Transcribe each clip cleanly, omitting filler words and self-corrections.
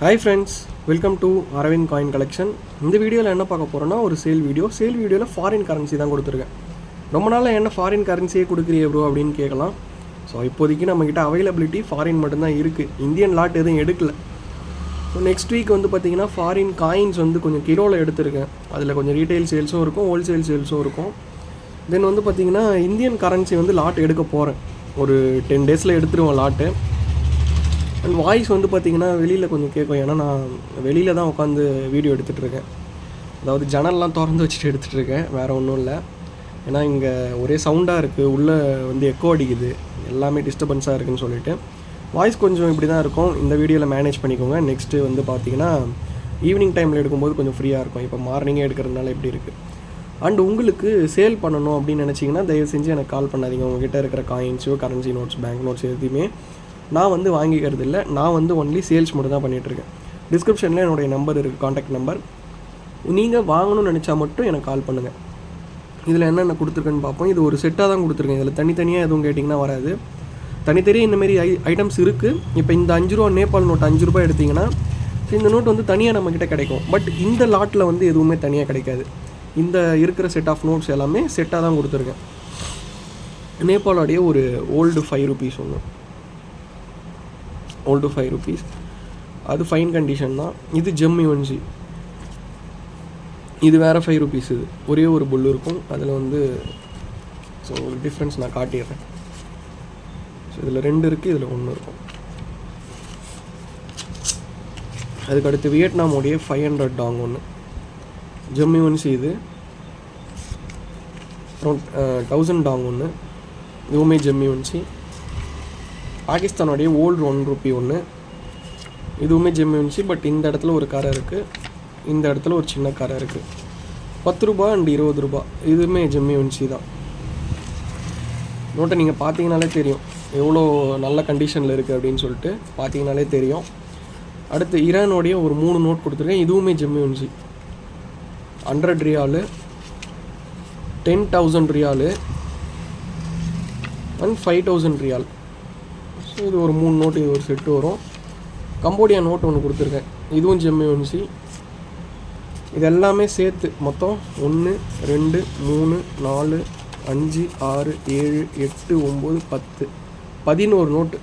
Hi friends, welcome to Aravind Coin Collection. இந்த வீடியோவில் என்ன பார்க்க போகிறோன்னா ஒரு சேல் வீடியோவில் ஃபாரின் கரன்சி தான் கொடுத்துருக்கேன். ரொம்ப நாளில் என்ன ஃபாரின் கரன்சியே கொடுக்குறியே ப்ரோ அப்படின்னு கேட்கலாம். ஸோ இப்போதைக்கு நம்மக்கிட்ட அவைலபிலிட்டி ஃபாரின் மட்டும்தான் இருக்குது, இந்தியன் லாட் எதுவும் எடுக்கல. ஸோ நெக்ஸ்ட் வீக் வந்து பார்த்திங்கன்னா ஃபாரின் காயின்ஸ் வந்து கொஞ்சம் கிலோவில் எடுத்திருக்கேன். அதில் கொஞ்சம் ரீட்டைல் சேல்ஸும் இருக்கும், ஹோல்சேல் சேல்ஸும் இருக்கும். தென் வந்து பார்த்திங்கன்னா இந்தியன் கரன்சி வந்து லாட் எடுக்க போகிறேன். ஒரு 10 days எடுத்துருவோம் லாட்டு. அண்ட் வாய்ஸ் வந்து பார்த்திங்கன்னா வெளியில் கொஞ்சம் கேட்கும், ஏன்னா நான் வெளியில் தான் உட்காந்து வீடியோ எடுத்துகிட்ருக்கேன். அதாவது ஜன்னல்லாம் திறந்து வச்சுட்டு எடுத்துகிட்ருக்கேன், வேறு ஒன்றும் இல்லை. ஏன்னா இங்கே ஒரே சவுண்டாக இருக்குது, உள்ளே வந்து எக்கோ அடிக்குது, எல்லாமே டிஸ்டர்பன்ஸாக இருக்குதுன்னு சொல்லிட்டு வாய்ஸ் கொஞ்சம் இப்படி தான் இருக்கும். இந்த வீடியோவில் மேனேஜ் பண்ணிக்கோங்க. நெக்ஸ்ட்டு வந்து பார்த்திங்கன்னா ஈவினிங் டைமில் எடுக்கும்போது கொஞ்சம் ஃப்ரீயாக இருக்கும். இப்போ மார்னிங்கே எடுக்கிறதுனால எப்படி இருக்குது. அண்ட் உங்களுக்கு சேல் பண்ணணும் அப்படின்னு நினச்சிங்கன்னா தயவு செஞ்சு எனக்கு கால் பண்ணாதீங்க. உங்கள்கிட்ட இருக்கிற காயின்ஸோ கரன்சி நோட்ஸ் பேங்க் நோட்ஸ் எதுவுமே நான் வந்து வாங்கிக்கிறது இல்லை. நான் வந்து ஒன்லி சேல்ஸ் மட்டும் தான் பண்ணிகிட்ருக்கேன். டிஸ்கிரிப்ஷனில் என்னுடைய நம்பர் இருக்குது, காண்டாக்ட் நம்பர். நீங்கள் வாங்கணும்னு நினச்சா மட்டும் எனக்கு கால் பண்ணுங்கள். இதில் என்னென்ன கொடுத்துருக்கேன்னு பார்ப்போம். இது ஒரு செட்டாக தான் கொடுத்துருக்கேன். இதில் தனித்தனியாக எதுவும் கேட்டிங்கன்னா வராது. தனித்தனியாக இந்தமாரி ஐட்டம்ஸ் இருக்குது. இப்போ இந்த 5 ரூபா நேபாள் நோட் 5 ரூபாய் எடுத்திங்கன்னா இந்த நோட் வந்து தனியாக நம்மக்கிட்ட கிடைக்கும். பட் இந்த லாட்டில் வந்து எதுவுமே தனியாக கிடைக்காது. இந்த இருக்கிற செட் ஆஃப் நோட்ஸ் எல்லாமே செட்டாக தான் கொடுத்துருக்கேன். நேபாளோடைய ஒரு ஓல்டு 5 rupees ஒன்று, ஓல்டு 5 rupees, அது ஃபைன் கண்டிஷன் தான். இது ஜெம் யுஎன்சி, இது வேறு 5 rupees. இது ஒரே ஒரு புல் இருக்கும் அதில் வந்து. ஸோ டிஃப்ரென்ஸ் நான் காட்டிடுறேன். ஸோ இதில் 2 இருக்குது, இதில் 1 இருக்கும். அதுக்கடுத்து வியட்நாமோடைய 500 டாங் ஒன்று, ஜெம் யுஎன்சி. இது அப்புறம் 1000 டாங் ஒன்று, இதுவுமே ஜெம் யுஎன்சி. பாகிஸ்தானுடைய ஓல்டு 1 rupee ஒன்று, இதுவுமே ஜெம் யுஎன்சி. பட் இந்த இடத்துல ஒரு கரை இருக்குது, இந்த இடத்துல ஒரு சின்ன கரை இருக்குது. 10 ரூபா அண்ட் 20 ரூபா, இதுவுமே ஜெம் யுஎன்சி தான். நோட்டை நீங்கள் பார்த்தீங்கனாலே தெரியும் எவ்வளோ நல்ல கண்டிஷனில் இருக்குது அப்படின்னு சொல்லிட்டு பார்த்தீங்கனாலே தெரியும். அடுத்து ஈரானோடைய ஒரு 3 நோட் கொடுத்துருக்கேன். இதுவுமே gem UNC. 100 riyal, 10,000 riyal and 5,000 riyal. So இது ஒரு 3 நோட்டு, இது ஒரு செட்டு வரும். கம்போடியா நோட் ஒன்று கொடுத்துருக்கேன், இதுவும் ஜெம் யுஎன்சி. இது எல்லாமே சேர்த்து மொத்தம் 1 2 3 4 5 6 7 8 9 10 11 நோட்டு.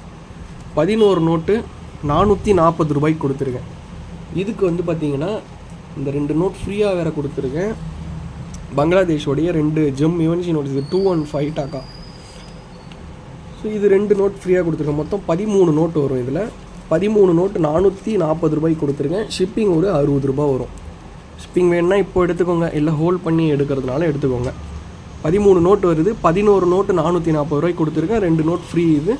11 நோட்டு 440 ரூபாய்க்கு கொடுத்துருக்கேன். இதுக்கு வந்து பார்த்திங்கன்னா இந்த 2 நோட் ஃப்ரீயாக வேறு கொடுத்துருக்கேன். பங்களாதேஷோடைய 2 ஜெம் யுஎன்சி நோட், இது 215 டாக்கா. ஸோ இது 2 நோட் ஃப்ரீயாக கொடுத்துருக்கேன். மொத்தம் 13 நோட்டு வரும். இதில் 13 நோட்டு 440 ரூபாய்க்கு கொடுத்துருக்கேன். ஷிப்பிங் ஒரு 60 ரூபா வரும். ஷிப்பிங் வேணுன்னா இப்போ எடுத்துக்கோங்க, இல்லை ஹோல்ட் பண்ணி எடுக்கிறதுனால எடுத்துக்கோங்க. 13 நோட்டு வருது. 11 நோட்டு 440 ரூபாய்க்கு கொடுத்துருக்கேன். 2 நோட் ஃப்ரீ. இது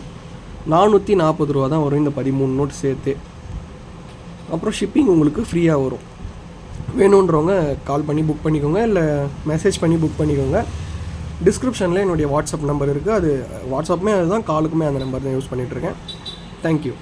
440 ரூபா தான் வரும் இந்த 13 நோட் சேர்த்து. அப்புறம் ஷிப்பிங் உங்களுக்கு ஃப்ரீயாக வரும். வேணுன்றவங்க கால் பண்ணி புக் பண்ணிக்கோங்க, இல்லை மெசேஜ் பண்ணி புக் பண்ணிக்கோங்க. டிஸ்கிரிப்ஷனில் என்னுடைய வாட்ஸ்அப் நம்பர் இருக்குது. அது வாட்ஸ்அப்புமே அதுதான், காலுக்குமே அந்த நம்பர் தான் யூஸ் பண்ணிகிட்ருக்கேன். தேங்க்யூ.